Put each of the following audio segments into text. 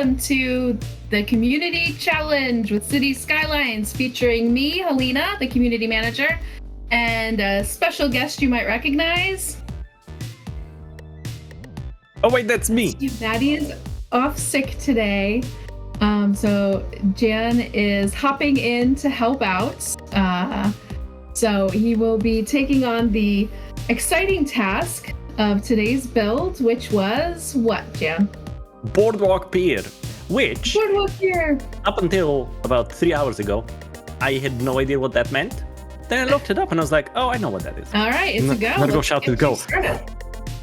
welcome to the Community Challenge with City Skylines, featuring me, Helena, the community manager, and a special guest you might recognize. Oh wait, that's me. Madde is off sick today, so Jan is hopping in to help out. So he will be taking on the exciting task of today's build, which was what, Jan? Boardwalk Pier, which Boardwalk Pier. Up until about 3 hours ago, I had no idea what that meant. Then I looked it up and I was like, oh, I know what that is. All right, it's a go. I'm gonna go shout to go. Start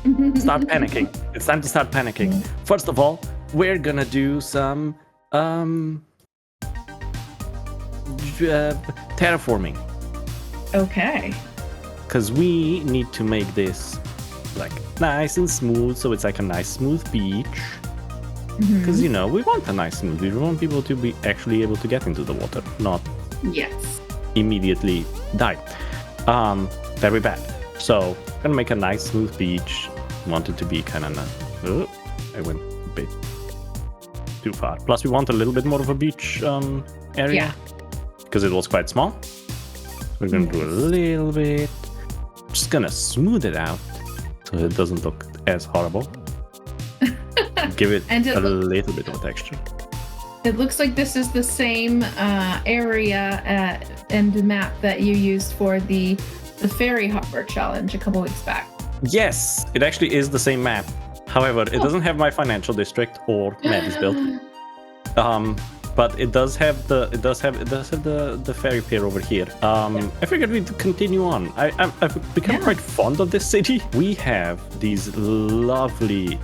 panicking. It's time to start panicking. First of all, we're gonna do some terraforming. Okay. Because we need to make this like nice and smooth, so it's like a nice smooth beach. Because, you know, we want a nice smooth beach. We want people to be actually able to get into the water, not immediately die. Very bad. So, gonna make a nice smooth beach. Want it to be kind of... I went a bit too far. Plus, we want a little bit more of a beach area. Because it was quite small. We're gonna do a little bit. Just gonna smooth it out so it doesn't look as horrible. Give it a little bit of texture. It looks like this is the same area and map that you used for the ferry hopper challenge a couple weeks back. Yes, it actually is the same map. However, it doesn't have my financial district or Madde's build. But it does have the ferry pier over here. I figured we'd continue on. I've become quite fond of this city. We have these lovely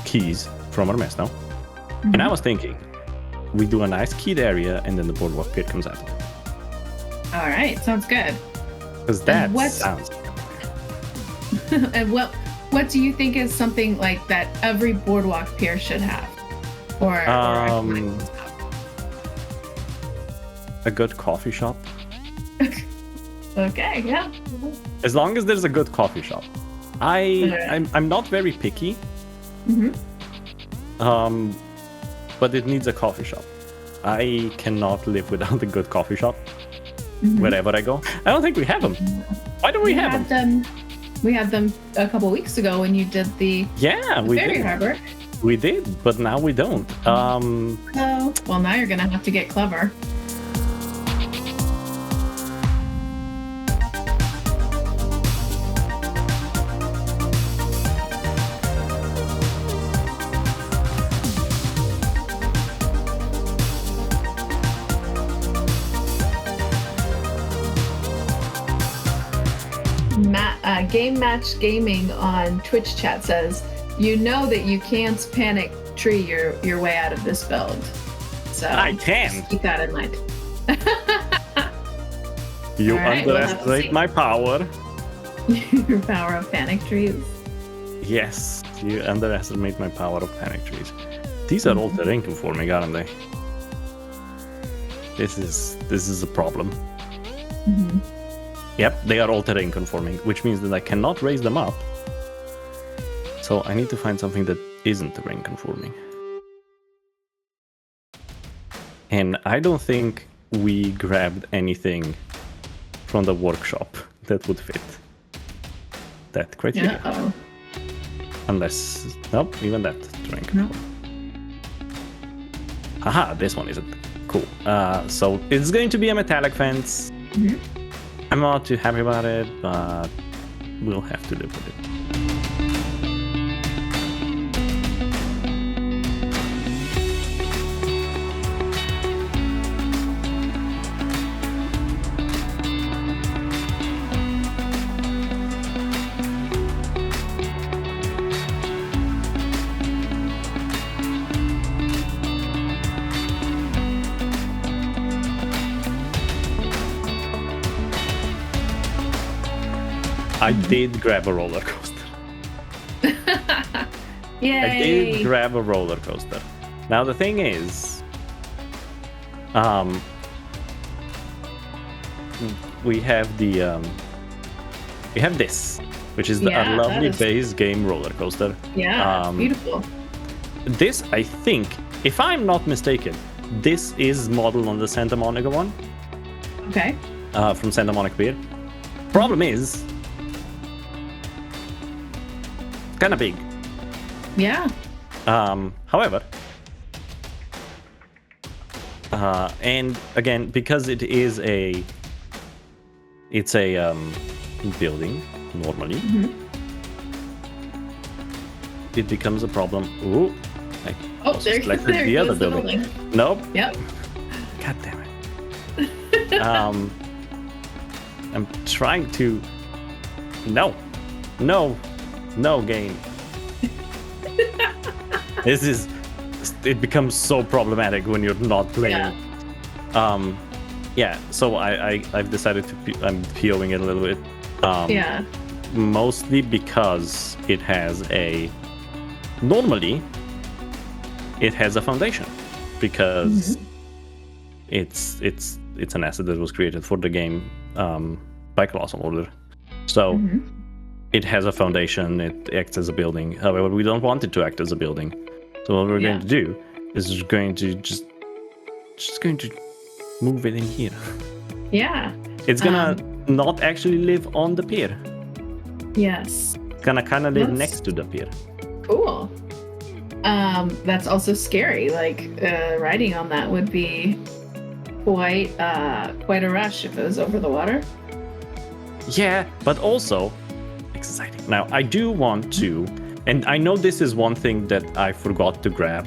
keys from our mess now. And I was thinking, we do a nice keyed area and then the boardwalk pier comes out. All right, sounds good. Because that sounds good. And what do you think is something like that every boardwalk pier should have? Or a good coffee shop. Okay, yeah. As long as there's a good coffee shop. I'm not very picky. But it needs a coffee shop. I cannot live without a good coffee shop wherever I go. I don't think we have them. Why don't we have them? We had them a couple weeks ago when you did the ferry harbor. We did, but now we don't. Well, now you're gonna have to get clever. Game Match Gaming on Twitch chat says, you know that you can't panic tree your way out of this build. So I can. Keep that in mind. You underestimate my power. Your power of panic trees. Yes, you underestimate my power of panic trees. These are all terrain conforming, aren't they? This is a problem. Yep, they are all terrain conforming, which means that I cannot raise them up. So I need to find something that isn't terrain conforming. And I don't think we grabbed anything from the workshop that would fit that criteria. Unless, nope, even that terrain conforming. Haha, this one isn't. Cool. So it's going to be a metallic fence. I'm not too happy about it, but we'll have to live with it. I did grab a roller coaster. Yay! I did grab a roller coaster. Now the thing is, we have this, which is a lovely base game roller coaster. Yeah, beautiful. this, I think, if I'm not mistaken, this is modeled on the Santa Monica one. Okay. From Santa Monica Pier. Problem is, kind of big. Yeah. However, and again, because it's a building normally, it becomes a problem. Ooh, There's the other building. Nope. Yep. God damn it. I'm trying to. No, game. It becomes so problematic when you're not playing. So I've decided I'm POing it a little bit. Mostly because it has normally it has a foundation, because it's an asset that was created for the game by Colossal Order. So it has a foundation, it acts as a building. However, we don't want it to act as a building. So what we're going to do is we're going to just going to move it in here. Yeah. It's gonna not actually live on the pier. Yes. It's gonna kind of live next to the pier. Cool. That's also scary. Like riding on that would be quite a rush if it was over the water. Yeah, but also exciting. Now I do want to, and I know this is one thing that I forgot to grab,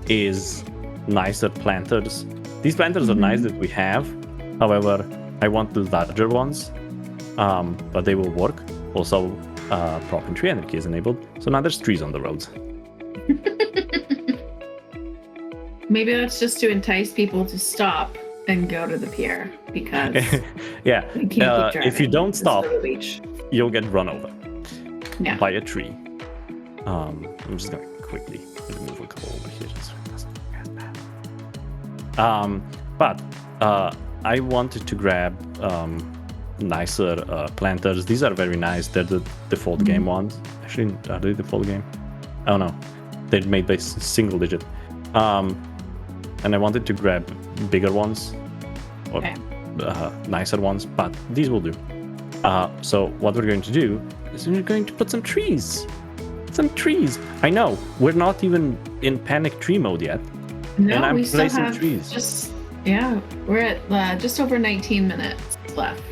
is nicer planters. These planters are nice that we have. However, I want the larger ones, but they will work. Also, prop and tree energy is enabled, so now there's trees on the roads. Maybe that's just to entice people to stop and go to the pier, because if you don't stop, you'll get run over by a tree. I'm just gonna quickly move a couple over here. But I wanted to grab nicer planters. These are very nice. They're the default game ones. Actually, are they default game? Oh no, they're made by single digit. And I wanted to grab bigger ones or nicer ones, but these will do. So what we're going to do is we're going to put some trees. I know we're not even in panic tree mode yet. No, and I'm we still placing have trees. We're at just over 19 minutes left.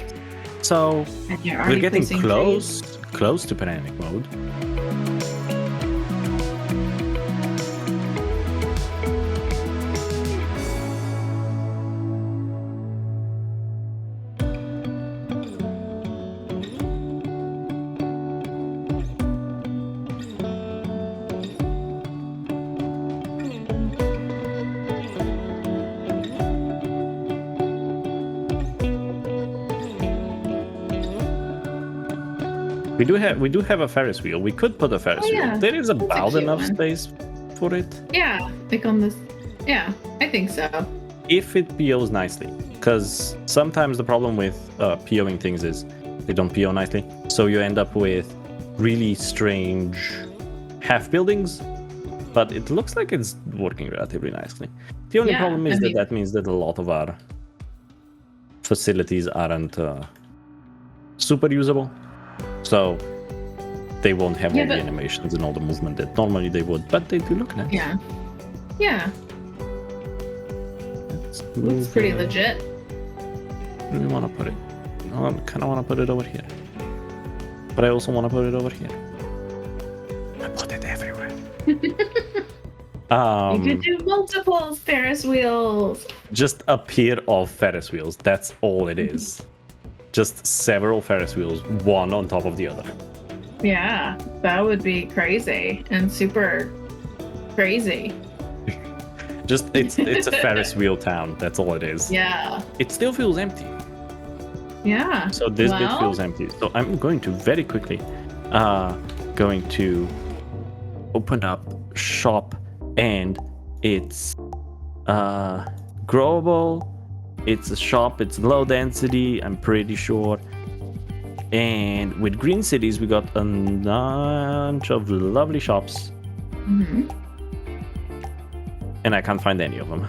So we're getting close trees. To panic mode. We do have a Ferris wheel. We could put a Ferris wheel. There is about enough space for it. Yeah, like on this. Yeah, I think so. If it POs nicely, because sometimes the problem with POing things is they don't PO nicely. So you end up with really strange half buildings, but it looks like it's working relatively nicely. The only problem is that means that a lot of our facilities aren't super usable. So they won't have all the animations and all the movement that normally they would, but they do look nice. Yeah. Looks pretty legit. Where do we want to put it? I kind of want to put it over here. But I also want to put it over here. I put it everywhere. You could do multiple Ferris wheels. Just a pier of Ferris wheels. That's all it is. Just several Ferris wheels, one on top of the other. Yeah, that would be crazy and super crazy. Just it's a Ferris wheel town. That's all it is. Yeah. It still feels empty. Yeah. So this bit feels empty. So I'm going to very quickly going to open up shop, and it's growable. It's a shop, it's low density, I'm pretty sure. And with green cities, we got a bunch of lovely shops. Mm-hmm. And I can't find any of them.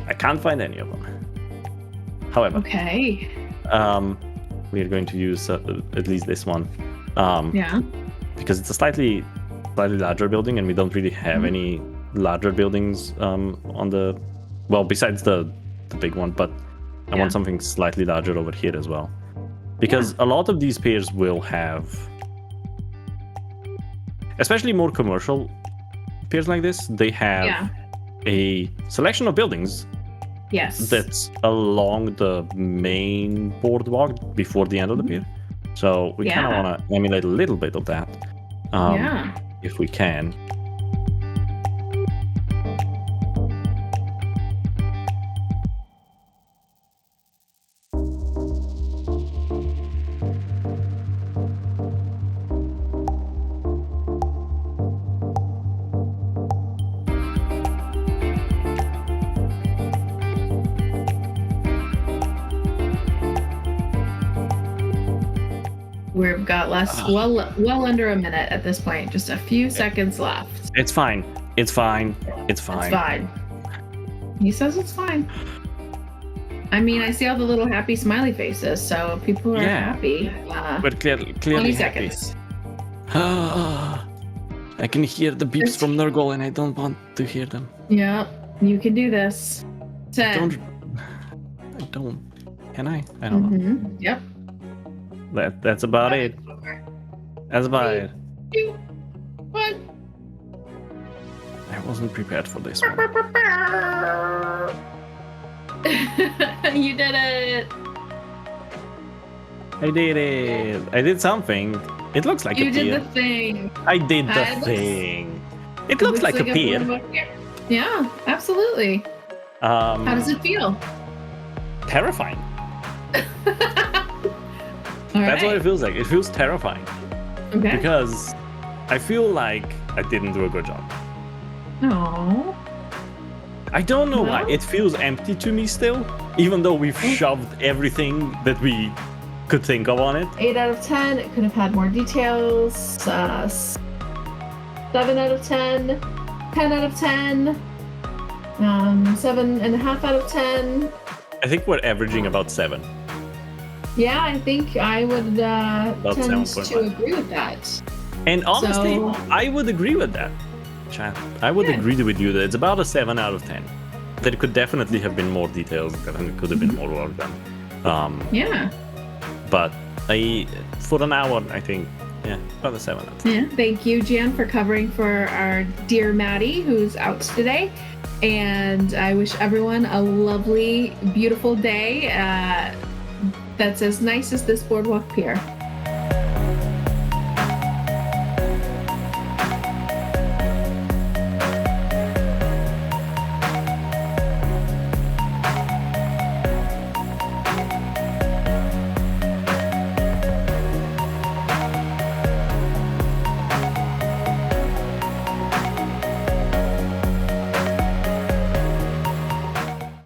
I can't find any of them. However, Okay. we are going to use at least this one. Yeah. Because it's a slightly larger building, and we don't really have any larger buildings on the, well, besides the big one, but I want something slightly larger over here as well. Because a lot of these piers will have, especially more commercial piers like this, they have a selection of buildings that's along the main boardwalk before the end of the pier. So we kind of want to emulate a little bit of that, if we can. We've got well under a minute at this point. Just a few seconds left. It's fine. It's fine. It's fine. It's fine. He says it's fine. I mean, I see all the little happy smiley faces, so people are happy. But clearly 20 happy. seconds. I can hear the beeps from Nurgle, and I don't want to hear them. Yeah, you can do this. 10. I don't. Can I? I don't know. Yep. That's about it. That's about it. 2, 1. I wasn't prepared for this one. You did it. I did it. I did something. It looks like a pier. You did the thing. I did the thing. It looks like a pier. Yeah, absolutely. How does it feel? Terrifying. That's what it feels like. It feels terrifying. Okay. Because I feel like I didn't do a good job. No. I don't know why. It feels empty to me still, even though we've shoved everything that we could think of on it. 8 out of 10. It could have had more details. 7 out of 10. 10 out of 10. 7.5 out of 10. I think we're averaging about 7. Yeah, I think I would tend to agree with that. And honestly, I would agree with that, chat. I would agree with you that it's about a 7 out of 10. There could definitely have been more details, and it could have been more work done. But for an hour, I think, about a 7 out of 10. Yeah, thank you, Jan, for covering for our dear Madde, who's out today. And I wish everyone a lovely, beautiful day that's as nice as this Boardwalk Pier.